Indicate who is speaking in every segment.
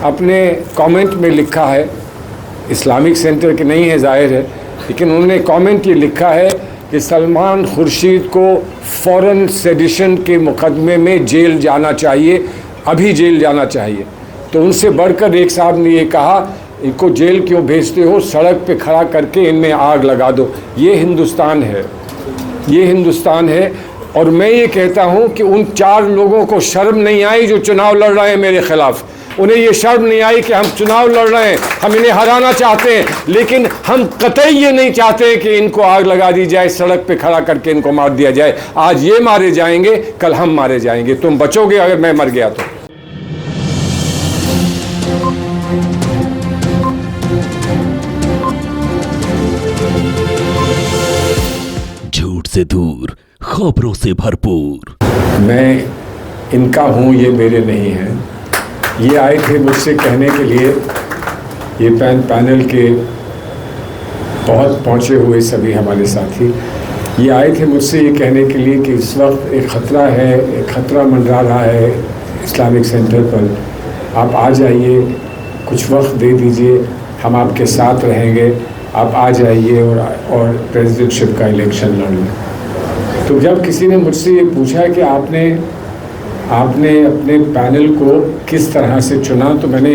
Speaker 1: अपने कमेंट में लिखा है, इस्लामिक सेंटर के नहीं है ज़ाहिर है, लेकिन उन्होंने कमेंट ये लिखा है कि सलमान खुर्शीद को फ़ौरन सेडिशन के मुकदमे में जेल जाना चाहिए, अभी जेल जाना चाहिए। तो उनसे बढ़कर एक साहब ने ये कहा, इनको जेल क्यों भेजते हो, सड़क पे खड़ा करके इनमें आग लगा दो। ये हिंदुस्तान है, ये हिंदुस्तान है। और मैं ये कहता हूँ कि उन 4 लोगों को शर्म नहीं आई जो चुनाव लड़ रहे हैं मेरे ख़िलाफ़। उन्हें ये शर्म नहीं आई कि हम चुनाव लड़ रहे हैं, हम इन्हें हराना चाहते हैं, लेकिन हम कतई ये नहीं चाहते हैं कि इनको आग लगा दी जाए, सड़क पे खड़ा करके इनको मार दिया जाए। आज ये मारे जाएंगे, कल हम मारे जाएंगे। तुम बचोगे अगर मैं मर गया तो।
Speaker 2: झूठ से दूर, खबरों से भरपूर।
Speaker 1: मैं इनका हूँ, ये मेरे नहीं हैं। ये आए थे मुझसे कहने के लिए, ये पैनल के बहुत पहुँचे हुए सभी हमारे साथी, ये आए थे मुझसे ये कहने के लिए कि इस वक्त एक ख़तरा है, एक ख़तरा मंडरा रहा है इस्लामिक सेंटर पर। आप आ जाइए, कुछ वक्त दे दीजिए, हम आपके साथ रहेंगे, आप आ जाइए और प्रेसिडेंटशिप का इलेक्शन लड़ लें। तो जब किसी ने मुझसे ये पूछा कि आपने अपने पैनल को किस तरह से चुना, तो मैंने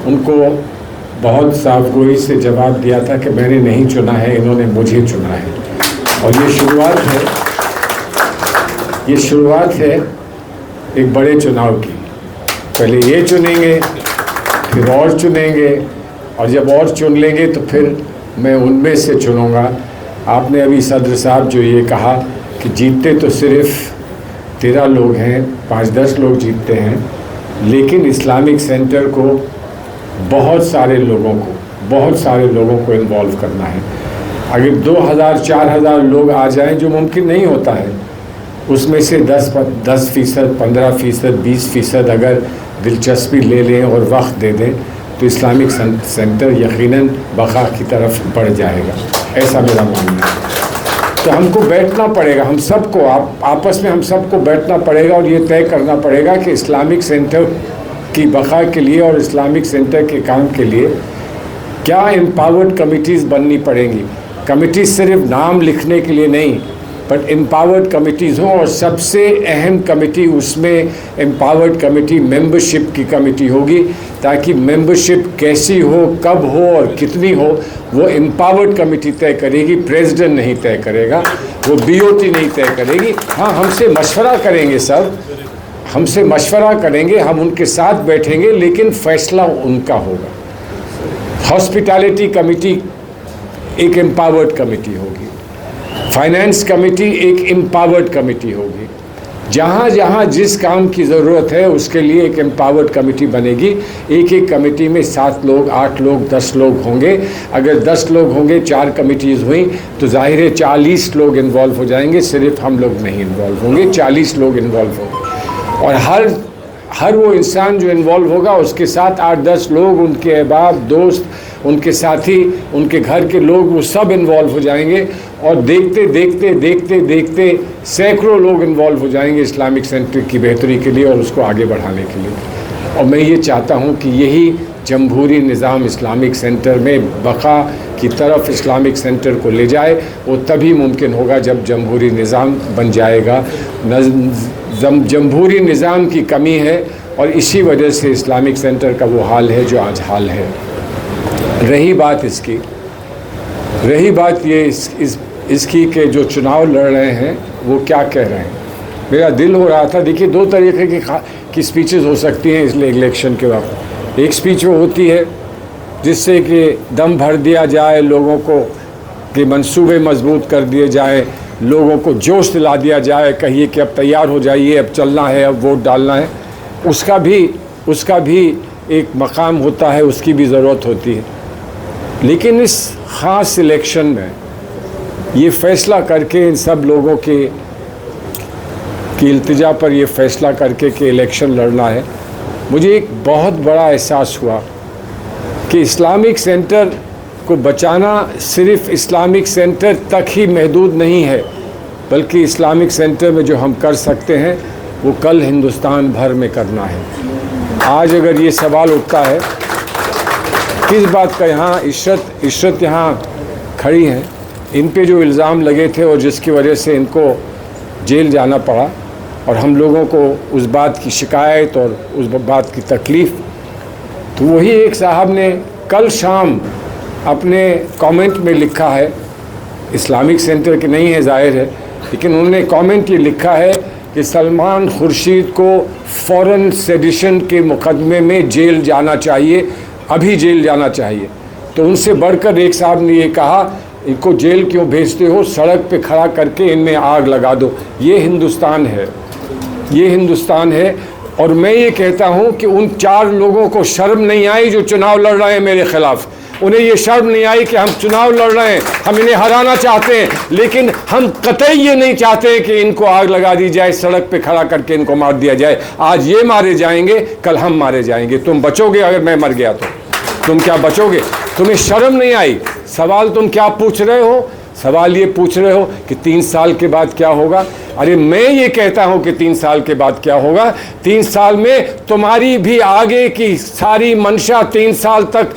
Speaker 1: उनको बहुत साफ़गोई से जवाब दिया था कि मैंने नहीं चुना है, इन्होंने मुझे चुना है। और ये शुरुआत है एक बड़े चुनाव की। पहले ये चुनेंगे, फिर और चुनेंगे, और जब और चुन लेंगे तो फिर मैं उनमें से चुनूँगा। आपने अभी सदर साहब जो ये कहा कि जीतते तो सिर्फ 13 लोग हैं, 5-10 लोग जीतते हैं, लेकिन इस्लामिक सेंटर को बहुत सारे लोगों को इन्वॉल्व करना है। अगर 2000-4000 लोग आ जाएं, जो मुमकिन नहीं होता है, उसमें से 10%, 15%, 20% अगर दिलचस्पी ले लें और वक्त दे दें तो इस्लामिक सेंटर यकीनन बका की तरफ बढ़ जाएगा। ऐसा मेरा मानना है। तो हमको बैठना पड़ेगा, हम सबको आपस में हम सबको बैठना पड़ेगा और ये तय करना पड़ेगा कि इस्लामिक सेंटर की बका के लिए और इस्लामिक सेंटर के काम के लिए क्या एम्पावर्ड कमिटीज़ बननी पड़ेंगी। कमिटी सिर्फ नाम लिखने के लिए नहीं, बट एम्पावर्ड कमिटीज़ हों, और सबसे अहम कमिटी उसमें एम्पावर्ड कमिटी मेंबरशिप की कमिटी होगी, ताकि मेंबरशिप कैसी हो, कब हो और कितनी हो, वो एम्पावर्ड कमिटी तय करेगी, प्रेसिडेंट नहीं तय करेगा, वो बीओटी नहीं तय करेगी। हाँ, हमसे मशवरा करेंगे, सब हमसे मशवरा करेंगे, हम उनके साथ बैठेंगे, लेकिन फैसला उनका होगा। हॉस्पिटैलिटी कमिटी एक एम्पावर्ड कमिटी होगी, फाइनेंस कमेटी एक एम्पावर्ड कमेटी होगी। जहाँ जहाँ जिस काम की ज़रूरत है उसके लिए एक एम्पावर्ड कमेटी बनेगी। एक कमेटी में 7 लोग, 8 लोग, 10 लोग होंगे। अगर 10 लोग होंगे, 4 कमेटीज़ हुई, तो जाहिर है 40 लोग इन्वॉल्व हो जाएंगे। सिर्फ हम लोग नहीं इन्वॉल्व होंगे, 40 लोग इन्वॉल्व होंगे। और हर वो इंसान जो इन्वॉल्व होगा, उसके साथ 8-10 लोग, उनके अहबाब, दोस्त, उनके साथी, उनके घर के लोग, वो सब इन्वॉल्व हो जाएंगे। और देखते देखते सैकड़ों लोग इन्वॉल्व हो जाएंगे इस्लामिक सेंटर की बेहतरी के लिए और उसको आगे बढ़ाने के लिए। और मैं ये चाहता हूँ कि यही जमहूरी निज़ाम इस्लामिक सेंटर में बका की तरफ इस्लामिक सेंटर को ले जाए। वो तभी मुमकिन होगा जब जमहूरी निज़ाम बन जाएगा। जमहूरी निज़ाम की कमी है और इसी वजह से इस्लामिक सेंटर का वो हाल है जो आज हाल है। रही बात ये इसकी के जो चुनाव लड़ रहे हैं वो क्या कह रहे हैं। मेरा दिल हो रहा था, देखिए 2 तरीके की स्पीचेस हो सकती हैं इसलिए इलेक्शन के वक्त। एक स्पीच वो होती है जिससे कि दम भर दिया जाए लोगों को, कि मंसूबे मजबूत कर दिए जाए, लोगों को जोश दिला दिया जाए, कहिए कि अब तैयार हो जाइए, अब चलना है, अब वोट डालना है। उसका भी एक मकाम होता है, उसकी भी ज़रूरत होती है। लेकिन इस ख़ास इलेक्शन में ये फ़ैसला करके, इन सब लोगों की इल्तिजा पर ये फ़ैसला करके कि इलेक्शन लड़ना है, मुझे एक बहुत बड़ा एहसास हुआ कि इस्लामिक सेंटर को बचाना सिर्फ़ इस्लामिक सेंटर तक ही महदूद नहीं है, बल्कि इस्लामिक सेंटर में जो हम कर सकते हैं वो कल हिंदुस्तान भर में करना है। आज अगर ये सवाल उठता है किस बात का, यहाँ इशरत यहाँ खड़ी हैं, इन पे जो इल्ज़ाम लगे थे और जिसकी वजह से इनको जेल जाना पड़ा और हम लोगों को उस बात की शिकायत और उस बात की तकलीफ़, तो वही एक साहब ने कल शाम अपने कमेंट में लिखा है, इस्लामिक सेंटर के नहीं है ज़ाहिर है, लेकिन उन्होंने कमेंट ये लिखा है कि सलमान खुर्शीद को फ़ौरन सेडिशन के मुकदमे में जेल जाना चाहिए, अभी जेल जाना चाहिए। तो उनसे बढ़कर एक साहब ने ये कहा, इनको जेल क्यों भेजते हो, सड़क पे खड़ा करके इनमें आग लगा दो। ये हिंदुस्तान है, ये हिंदुस्तान है। और मैं ये कहता हूँ कि उन 4 लोगों को शर्म नहीं आई जो चुनाव लड़ रहे हैं मेरे ख़िलाफ़। उन्हें ये शर्म नहीं आई कि हम चुनाव लड़ रहे हैं, हम इन्हें हराना चाहते हैं, लेकिन हम कतई ये नहीं चाहते कि इनको आग लगा दी जाए, सड़क पे खड़ा करके इनको मार दिया जाए। आज ये मारे जाएंगे, कल हम मारे जाएंगे। तुम बचोगे अगर मैं मर गया तो? तुम क्या बचोगे? तुम्हें शर्म नहीं आई? सवाल तुम क्या पूछ रहे हो? सवाल ये पूछ रहे हो कि 3 साल के बाद क्या होगा। अरे मैं ये कहता हूँ कि 3 साल के बाद क्या होगा। 3 साल में तुम्हारी भी आगे की सारी मंशा 3 साल तक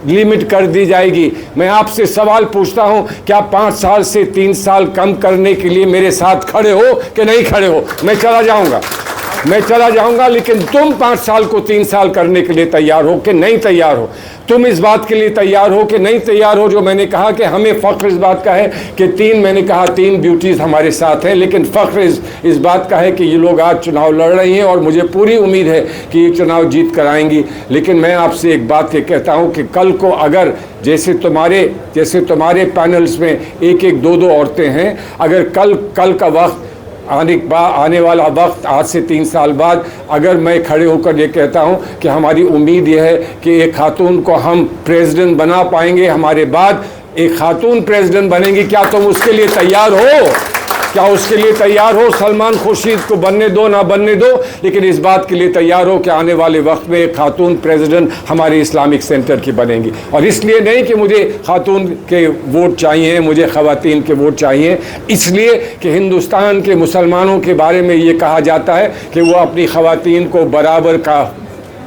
Speaker 1: लिमिट कर दी जाएगी। मैं आपसे सवाल पूछता हूं, क्या 5 साल से 3 साल कम करने के लिए मेरे साथ खड़े हो कि नहीं खड़े हो? मैं चला जाऊंगा, लेकिन तुम 5 साल को 3 साल करने के लिए तैयार हो कि नहीं तैयार हो? तुम इस बात के लिए तैयार हो कि नहीं तैयार हो जो मैंने कहा कि हमें फ़ख्र इस बात का है कि 3 ब्यूटीज़ हमारे साथ हैं, लेकिन फ़ख्र इस बात का है कि ये लोग आज चुनाव लड़ रही हैं और मुझे पूरी उम्मीद है कि ये चुनाव जीत कर आएंगी। लेकिन मैं आपसे एक बात ये कहता हूँ कि कल को अगर जैसे तुम्हारे पैनल्स में 1-1, 2-2 औरतें हैं, अगर कल का वक्त आने वाला वक्त आज से 3 साल बाद अगर मैं खड़े होकर ये कहता हूँ कि हमारी उम्मीद यह है कि एक खातून को हम प्रेसिडेंट बना पाएंगे, हमारे बाद एक खातून प्रेसिडेंट बनेंगी, क्या तुम उसके लिए तैयार हो? क्या उसके लिए तैयार हो? सलमान खुर्शीद को बनने दो ना बनने दो, लेकिन इस बात के लिए तैयार हो कि आने वाले वक्त में एक खातून प्रेसिडेंट हमारे इस्लामिक सेंटर की बनेंगी। और इसलिए नहीं कि मुझे खातून के वोट चाहिए, मुझे ख़वातीन के वोट चाहिए, इसलिए कि हिंदुस्तान के मुसलमानों के बारे में ये कहा जाता है कि वो अपनी ख़वातीन को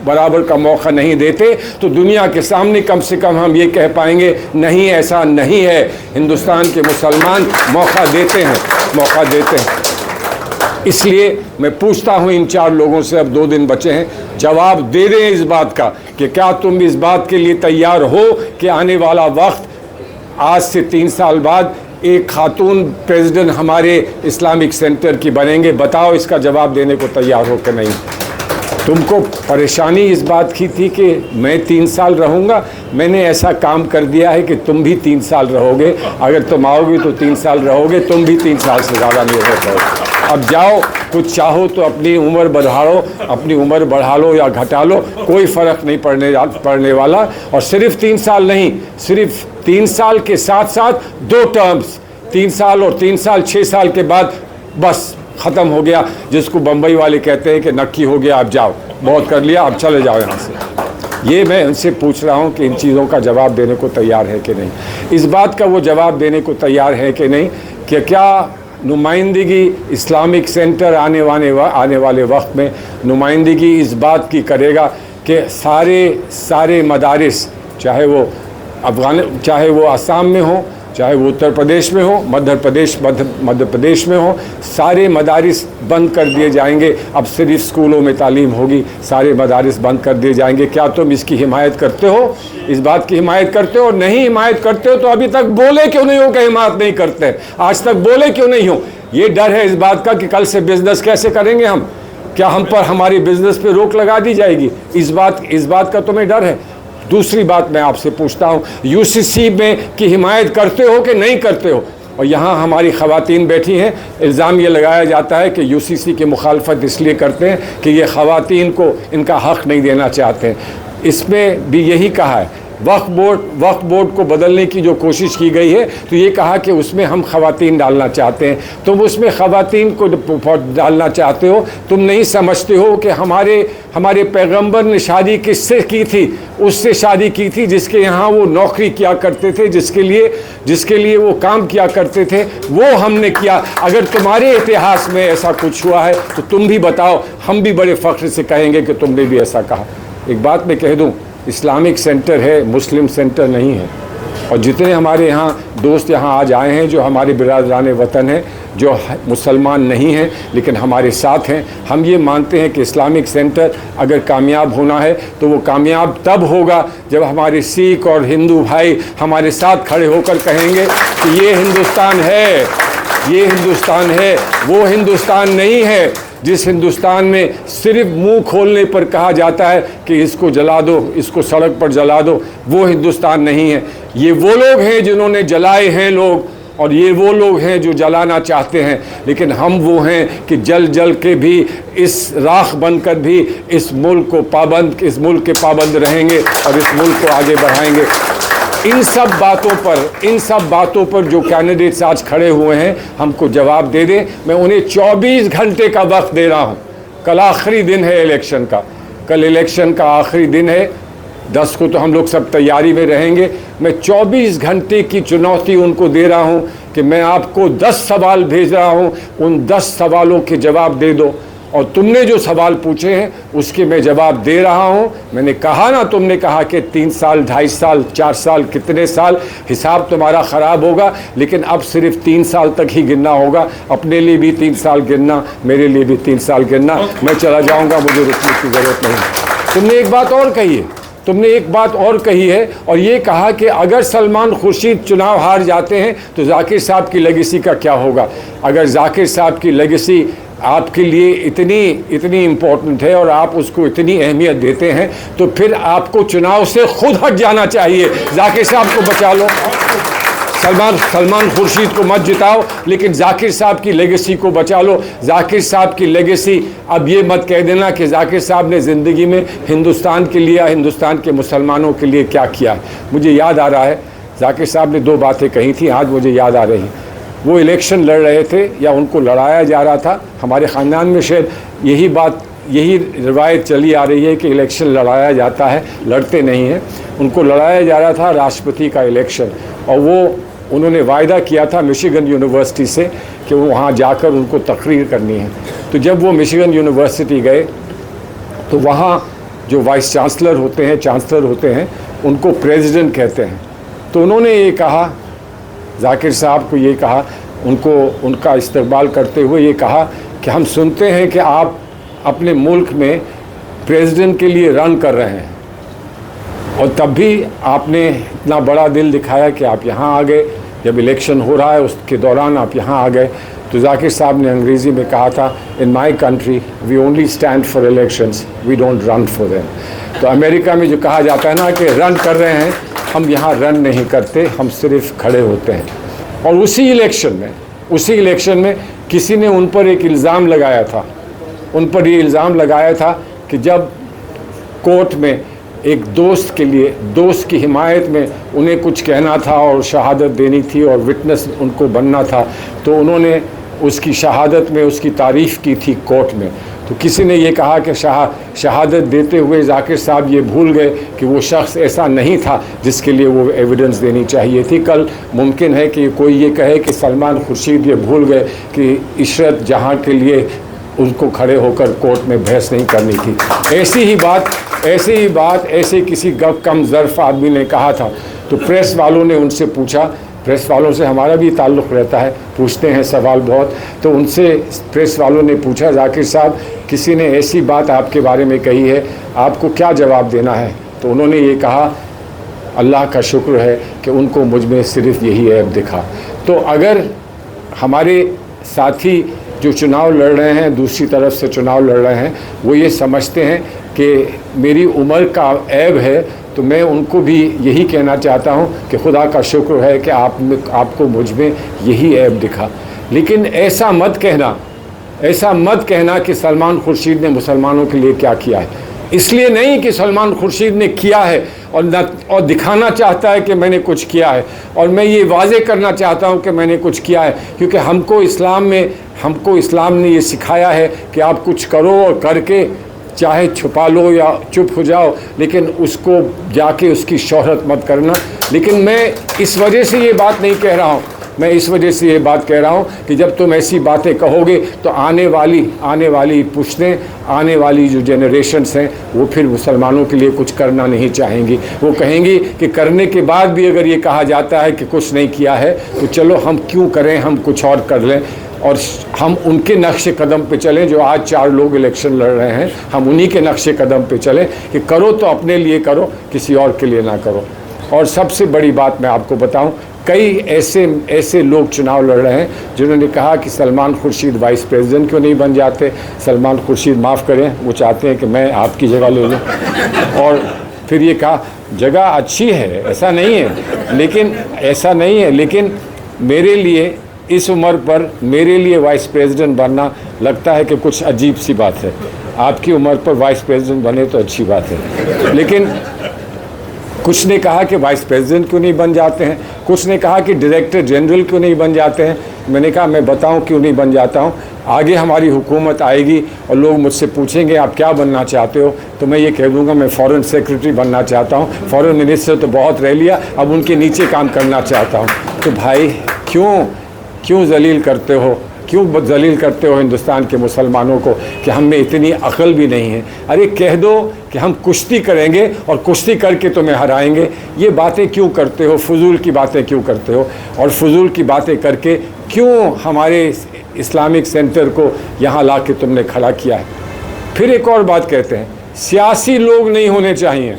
Speaker 1: बराबर का मौका नहीं देते। तो दुनिया के सामने कम से कम हम ये कह पाएंगे, नहीं ऐसा नहीं है, हिंदुस्तान के मुसलमान मौका देते हैं। इसलिए मैं पूछता हूँ इन 4 लोगों से, अब 2 दिन बचे हैं, जवाब दे दें इस बात का कि क्या तुम इस बात के लिए तैयार हो कि आने वाला वक्त आज से 3 साल बाद एक खातून प्रेसिडेंट हमारे इस्लामिक सेंटर की बनेंगे? बताओ, इसका जवाब देने को तैयार हो कि नहीं? तुमको परेशानी इस बात की थी कि मैं 3 साल रहूँगा, मैंने ऐसा काम कर दिया है कि तुम भी 3 साल रहोगे। अगर तुम आओगे तो 3 साल रहोगे, तुम भी 3 साल से ज़्यादा नहीं रह पाओगे। अब जाओ, कुछ चाहो तो अपनी उम्र बढ़ा लो या घटा लो, कोई फ़र्क नहीं पड़ने वाला। और सिर्फ 3 साल नहीं, सिर्फ 3 साल के साथ साथ 2 टर्म्स, 3 साल और 3 साल, 6 साल के बाद बस ख़त्म हो गया, जिसको बम्बई वाले कहते हैं कि नक्की हो गया, अब जाओ, बहुत कर लिया, अब चले जाओ यहाँ से। ये मैं उनसे पूछ रहा हूँ कि इन चीज़ों का जवाब देने को तैयार है कि नहीं। इस बात का वो जवाब देने को तैयार है कि नहीं कि क्या नुमाइंदगी इस्लामिक सेंटर आने वाले वक्त में नुमाइंदगी इस बात की करेगा कि सारे मदारिस, चाहे वो आसाम में हो, चाहे वो उत्तर प्रदेश में हो, मध्य प्रदेश में हो, सारे मदारिस बंद कर दिए जाएंगे। अब सिर्फ स्कूलों में तालीम होगी, सारे मदारिस बंद कर दिए जाएंगे। क्या तुम इसकी हिमायत करते हो? इस बात की हिमायत करते हो? नहीं हिमायत करते हो तो अभी तक बोले क्यों नहीं हो कि हिमायत नहीं करते? आज तक बोले क्यों नहीं हो? ये डर है इस बात का कि कल से बिजनेस कैसे करेंगे हम? क्या हम पर हमारी बिजनेस पे रोक लगा दी जाएगी? इस बात का तुम्हें डर है? दूसरी बात मैं आपसे पूछता हूँ, यूसीसी में की हिमायत करते हो कि नहीं करते हो? और यहाँ हमारी ख़वातीन बैठी हैं, इल्ज़ाम ये लगाया जाता है कि यूसीसी की मुखालफत इसलिए करते हैं कि ये ख़वातीन को इनका हक़ नहीं देना चाहते हैं। इसमें भी यही कहा है वक्फ बोर्ड को बदलने की जो कोशिश की गई है, तो ये कहा कि उसमें हम ख़वातीन डालना चाहते हैं। तुम उसमें ख़वातीन को डालना चाहते हो, तुम नहीं समझते हो कि हमारे पैगंबर ने शादी किससे की थी? उससे शादी की थी जिसके यहाँ वो नौकरी किया करते थे, जिसके लिए वो काम किया करते थे, वो हमने किया। अगर तुम्हारे इतिहास में ऐसा कुछ हुआ है तो तुम भी बताओ, हम भी बड़े फ़ख्र से कहेंगे कि तुमने भी ऐसा कहा। एक बात मैं कह दूं, इस्लामिक सेंटर है, मुस्लिम सेंटर नहीं है। और जितने हमारे यहाँ दोस्त यहाँ आज आए हैं जो हमारे बिरादरान वतन हैं, जो मुसलमान नहीं हैं लेकिन हमारे साथ हैं, हम ये मानते हैं कि इस्लामिक सेंटर अगर कामयाब होना है तो वो कामयाब तब होगा जब हमारे सिख और हिंदू भाई हमारे साथ खड़े होकर कहेंगे कि ये हिंदुस्तान है, ये हिंदुस्तान है। वो हिंदुस्तान नहीं है जिस हिंदुस्तान में सिर्फ मुंह खोलने पर कहा जाता है कि इसको जला दो, इसको सड़क पर जला दो। वो हिंदुस्तान नहीं है। ये वो लोग हैं जिन्होंने जलाए हैं लोग, और ये वो लोग हैं जो जलाना चाहते हैं। लेकिन हम वो हैं कि जल के भी, इस राख बनकर भी इस मुल्क के पाबंद रहेंगे और इस मुल्क को आगे बढ़ाएंगे। इन सब बातों पर जो कैंडिडेट्स आज खड़े हुए हैं हमको जवाब दे दें। मैं उन्हें 24 घंटे का वक्त दे रहा हूं। कल आखिरी दिन है इलेक्शन का, कल इलेक्शन का आखिरी दिन है। 10 को तो हम लोग सब तैयारी में रहेंगे। मैं 24 घंटे की चुनौती उनको दे रहा हूं कि मैं आपको 10 सवाल भेज रहा हूं, उन 10 सवालों के जवाब दे दो। और तुमने जो सवाल पूछे हैं उसके मैं जवाब दे रहा हूं। मैंने कहा ना, तुमने कहा कि 3 साल, 2.5 साल, 4 साल, कितने साल, हिसाब तुम्हारा ख़राब होगा। लेकिन अब सिर्फ 3 साल तक ही गिनना होगा। अपने लिए भी 3 साल गिनना, मेरे लिए भी 3 साल गिनना। मैं चला जाऊंगा, मुझे रुकने की ज़रूरत नहीं। तुमने एक बात और कही है, और ये कहा कि अगर सलमान खुर्शीद चुनाव हार जाते हैं तो जाकिर साहब की लेगेसी का क्या होगा। अगर जाकिर साहब की लेगेसी आपके लिए इतनी इम्पोर्टेंट है और आप उसको इतनी अहमियत देते हैं तो फिर आपको चुनाव से खुद हट जाना चाहिए। जाकिर साहब को बचा लो, सलमान खुर्शीद को मत जिताओ, लेकिन जाकिर साहब की लेगेसी को बचा लो। जाकिर साहब की लेगेसी, अब ये मत कह देना कि जाकिर साहब ने ज़िंदगी में हिंदुस्तान के लिए, हिंदुस्तान के मुसलमानों के लिए क्या किया। मुझे याद आ रहा है, जाकिर साहब ने 2 बातें कही थी, आज मुझे याद आ रही। वो इलेक्शन लड़ रहे थे या उनको लड़ाया जा रहा था। हमारे ख़ानदान में शायद यही रिवायत चली आ रही है कि इलेक्शन लड़ाया जाता है, लड़ते नहीं हैं। उनको लड़ाया जा रहा था राष्ट्रपति का इलेक्शन, और उन्होंने वायदा किया था मिशिगन यूनिवर्सिटी से कि वो वहाँ जाकर उनको तकरीर करनी है। तो जब वो मिशिगन यूनिवर्सिटी गए तो वहाँ जो वाइस चांसलर होते हैं उनको प्रेसिडेंट कहते हैं। तो उन्होंने ये कहा, जाकिर साहब को ये कहा, उनका इस्तकबाल करते हुए ये कहा कि हम सुनते हैं कि आप अपने मुल्क में प्रेसिडेंट के लिए रन कर रहे हैं, और तब भी आपने इतना बड़ा दिल दिखाया कि आप यहाँ आ गए। जब इलेक्शन हो रहा है उसके दौरान आप यहाँ आ गए। तो जाकिर साहब ने अंग्रेज़ी में कहा था, in my country we only stand for elections, we don't run for them. तो अमेरिका में जो कहा जाता है ना कि रन कर रहे हैं, हम यहाँ रन नहीं करते, हम सिर्फ खड़े होते हैं। और उसी इलेक्शन में किसी ने उन पर एक इल्ज़ाम लगाया था, ये इल्ज़ाम लगाया था कि जब कोर्ट में एक दोस्त की हिमायत में उन्हें कुछ कहना था और शहादत देनी थी और विटनेस उनको बनना था, तो उन्होंने उसकी शहादत में उसकी तारीफ़ की थी कोर्ट में। तो किसी ने ये कहा कि शहादत देते हुए जाकिर साहब ये भूल गए कि वो शख्स ऐसा नहीं था जिसके लिए वो एविडेंस देनी चाहिए थी। कल मुमकिन है कि कोई ये कहे कि सलमान खुर्शीद ये भूल गए कि इशरत जहाँ के लिए उनको खड़े होकर कोर्ट में बहस नहीं करनी थी। ऐसी ही बात ऐसे किसी कम ज़र्फ आदमी ने कहा था। तो प्रेस वालों ने उनसे पूछा, प्रेस वालों से हमारा भी ताल्लुक़ रहता है, पूछते हैं सवाल बहुत। तो उनसे प्रेस वालों ने पूछा, जाकिर साहब किसी ने ऐसी बात आपके बारे में कही है, आपको क्या जवाब देना है। तो उन्होंने ये कहा, अल्लाह का शुक्र है कि उनको मुझ में सिर्फ यही ऐब दिखा। तो अगर हमारे साथी जो चुनाव लड़ रहे हैं, दूसरी तरफ से चुनाव लड़ रहे हैं, वो ये समझते हैं कि मेरी उम्र का ऐब है, तो मैं उनको भी यही कहना चाहता हूँ कि खुदा का शुक्र है कि आपको मुझ में यही ऐब दिखा। लेकिन ऐसा मत कहना कि सलमान खुर्शीद ने मुसलमानों के लिए क्या किया है। इसलिए नहीं कि सलमान खुर्शीद ने किया है और दिखाना चाहता है कि मैंने कुछ किया है, और मैं ये वाजे करना चाहता हूँ कि मैंने कुछ किया है, क्योंकि हमको इस्लाम ने ये सिखाया है कि आप कुछ करो और करके चाहे छुपा लो या चुप हो जाओ, लेकिन उसको जाके उसकी शोहरत मत करना। लेकिन मैं इस वजह से ये बात नहीं कह रहा हूँ, मैं इस वजह से ये बात कह रहा हूँ कि जब तुम ऐसी बातें कहोगे तो आने वाली पुश्तें, आने वाली जो जनरेशन्स हैं वो फिर मुसलमानों के लिए कुछ करना नहीं चाहेंगी। वो कहेंगी कि करने के बाद भी अगर ये कहा जाता है कि कुछ नहीं किया है तो चलो हम क्यों करें, हम कुछ और कर लें, और हम उनके नक्शे कदम पे चलें। जो आज 4 लोग इलेक्शन लड़ रहे हैं, हम उन्हीं के नक्शे कदम पे चलें कि करो तो अपने लिए करो, किसी और के लिए ना करो। और सबसे बड़ी बात मैं आपको बताऊं, कई ऐसे लोग चुनाव लड़ रहे हैं जिन्होंने कहा कि सलमान खुर्शीद वाइस प्रेसिडेंट क्यों नहीं बन जाते, सलमान खुर्शीद माफ़ करें, वो चाहते हैं कि मैं आपकी जगह ले लूँ। और फिर ये कहा जगह अच्छी है, ऐसा नहीं है, लेकिन मेरे लिए इस उम्र पर मेरे लिए वाइस प्रेसिडेंट बनना लगता है कि कुछ अजीब सी बात है। आपकी उम्र पर वाइस प्रेसिडेंट बने तो अच्छी बात है। लेकिन कुछ ने कहा कि वाइस प्रेसिडेंट क्यों नहीं बन जाते हैं, कुछ ने कहा कि डायरेक्टर जनरल क्यों नहीं बन जाते हैं। मैंने कहा मैं बताऊं क्यों नहीं बन जाता हूं। आगे हमारी हुकूमत आएगी और लोग मुझसे पूछेंगे आप क्या बनना चाहते हो, तो मैं ये कह दूंगा मैं फॉरेन सेक्रेटरी बनना चाहता हूं। फॉरेन मिनिस्टर तो बहुत रह लिया, अब उनके नीचे काम करना चाहता हूं। तो भाई क्यों जलील करते हो, क्यों जलील करते हो हिंदुस्तान के मुसलमानों को कि हम में इतनी अक्ल भी नहीं है। अरे कह दो कि हम कुश्ती करेंगे और कुश्ती करके तुम्हें हराएंगे। ये बातें क्यों करते हो, फजूल की बातें क्यों करते हो, और फजूल की बातें करके क्यों हमारे इस्लामिक सेंटर को यहाँ ला के तुमने खड़ा किया है। फिर एक और बात कहते हैं सियासी लोग नहीं होने चाहिए।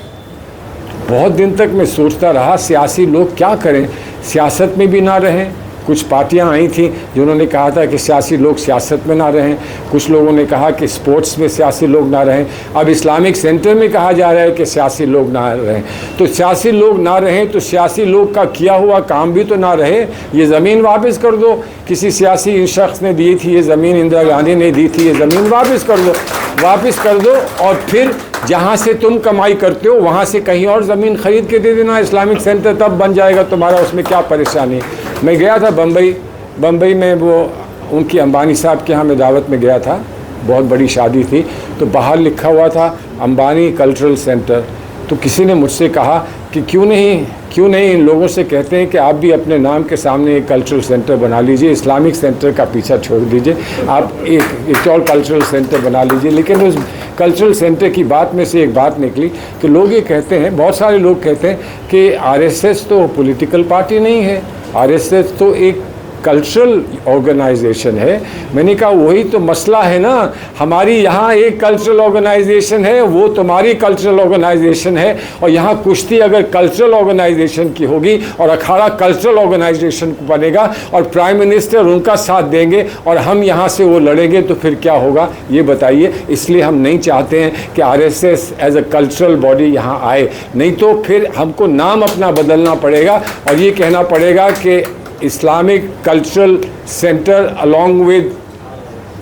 Speaker 1: बहुत दिन तक मैं सोचता रहा सियासी लोग क्या करें, सियासत में भी ना रहें। कुछ पार्टियां आई थी जिन्होंने कहा था कि सियासी लोग सियासत में ना रहें, कुछ लोगों ने कहा कि स्पोर्ट्स में सियासी लोग ना रहें, अब इस्लामिक सेंटर में कहा जा रहा है कि सियासी लोग ना रहें। तो सियासी लोग ना रहें तो सियासी लोग का किया हुआ काम भी तो ना रहे। ये ज़मीन वापस कर दो, किसी सियासी शख्स ने दी थी ये ज़मीन, इंदिरा गांधी ने दी थी ये ज़मीन, वापस कर दो और फिर जहाँ से तुम कमाई करते हो वहाँ से कहीं और ज़मीन ख़रीद के दे देना। इस्लामिक सेंटर तब बन जाएगा तुम्हारा, उसमें क्या परेशानी है। मैं गया था बम्बई में, वो उनकी अंबानी साहब के यहाँ मैं दावत में गया था, बहुत बड़ी शादी थी, तो बाहर लिखा हुआ था अंबानी कल्चरल सेंटर। तो किसी ने मुझसे कहा कि क्यों नहीं इन लोगों से कहते हैं कि आप भी अपने नाम के सामने एक कल्चरल सेंटर बना लीजिए, इस्लामिक सेंटर का पीछा छोड़ दीजिए, आप एक और कल्चरल सेंटर बना लीजिए। लेकिन उस कल्चरल सेंटर की बात में से एक बात निकली कि लोग ये कहते हैं, बहुत सारे लोग कहते हैं कि आरएसएस तो पॉलिटिकल पार्टी नहीं है, आरएसएस तो एक कल्चरल ऑर्गेनाइजेशन है। मैंने कहा वही तो मसला है ना, हमारी यहाँ एक कल्चरल ऑर्गेनाइजेशन है, वो तुम्हारी कल्चरल ऑर्गेनाइजेशन है। और यहाँ कुश्ती अगर कल्चरल ऑर्गेनाइजेशन की होगी और अखाड़ा कल्चरल ऑर्गेनाइजेशन बनेगा और प्राइम मिनिस्टर उनका साथ देंगे और हम यहाँ से वो लड़ेंगे तो फिर क्या होगा ये बताइए। इसलिए हम नहीं चाहते हैं कि RSS as a cultural body यहाँ आए, नहीं तो फिर हमको नाम अपना बदलना पड़ेगा और ये कहना पड़ेगा कि Islamic cultural centre along with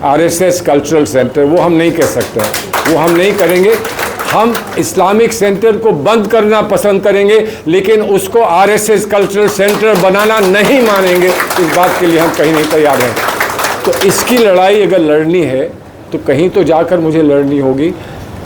Speaker 1: RSS cultural centre. वो हम नहीं कह सकते, वो हम नहीं करेंगे। हम इस्लामिक सेंटर को बंद करना पसंद करेंगे लेकिन उसको आरएसएस कल्चरल सेंटर बनाना नहीं मानेंगे। इस बात के लिए हम कहीं नहीं तैयार हैं। तो इसकी लड़ाई अगर लड़नी है तो कहीं तो जाकर मुझे लड़नी होगी,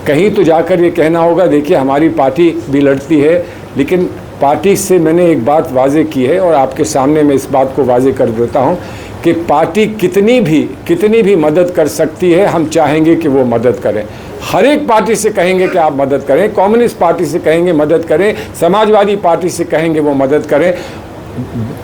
Speaker 1: कहीं तो जाकर ये कहना होगा देखिए हमारी पार्टी भी लड़ती है। लेकिन पार्टी से मैंने एक बात वाजे की है और आपके सामने मैं इस बात को वाजे कर देता हूं कि पार्टी कितनी भी मदद कर सकती है, हम चाहेंगे कि वो मदद करें। हर एक पार्टी से कहेंगे कि आप मदद करें, कम्युनिस्ट पार्टी से कहेंगे मदद करें, समाजवादी पार्टी से कहेंगे वो मदद करें,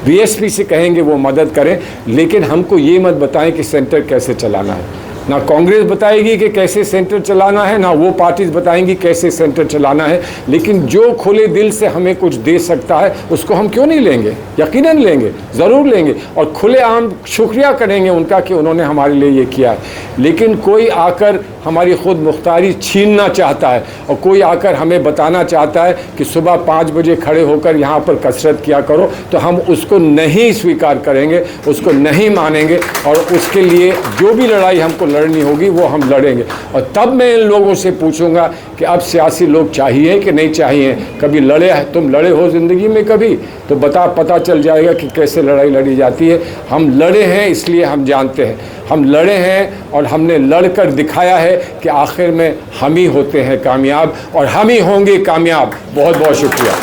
Speaker 1: बीएसपी से कहेंगे वो मदद करें। लेकिन हमको ये मत बताएं कि सेंटर कैसे चलाना है। ना कांग्रेस बताएगी कि कैसे सेंटर चलाना है, ना वो पार्टीज बताएंगी कैसे सेंटर चलाना है। लेकिन जो खुले दिल से हमें कुछ दे सकता है उसको हम क्यों नहीं लेंगे, यकीनन लेंगे, ज़रूर लेंगे और खुलेआम शुक्रिया करेंगे उनका कि उन्होंने हमारे लिए ये किया है। लेकिन कोई आकर हमारी खुद मुख्तारी छीनना चाहता है और कोई आकर हमें बताना चाहता है कि सुबह 5 बजे खड़े होकर यहाँ पर कसरत किया करो, तो हम उसको नहीं स्वीकार करेंगे, उसको नहीं मानेंगे। और उसके लिए जो भी लड़ाई हमको लड़नी होगी वो हम लड़ेंगे। और तब मैं इन लोगों से पूछूंगा कि अब सियासी लोग चाहिए कि नहीं चाहिए। कभी लड़े, तुम लड़े हो ज़िंदगी में कभी, तो पता चल जाएगा कि कैसे लड़ाई लड़ी जाती है। हम लड़े हैं इसलिए हम जानते हैं, हम लड़े हैं और हमने लड़कर दिखाया है कि आखिर में हम ही होते हैं कामयाब और हम ही होंगे कामयाब। बहुत बहुत शुक्रिया।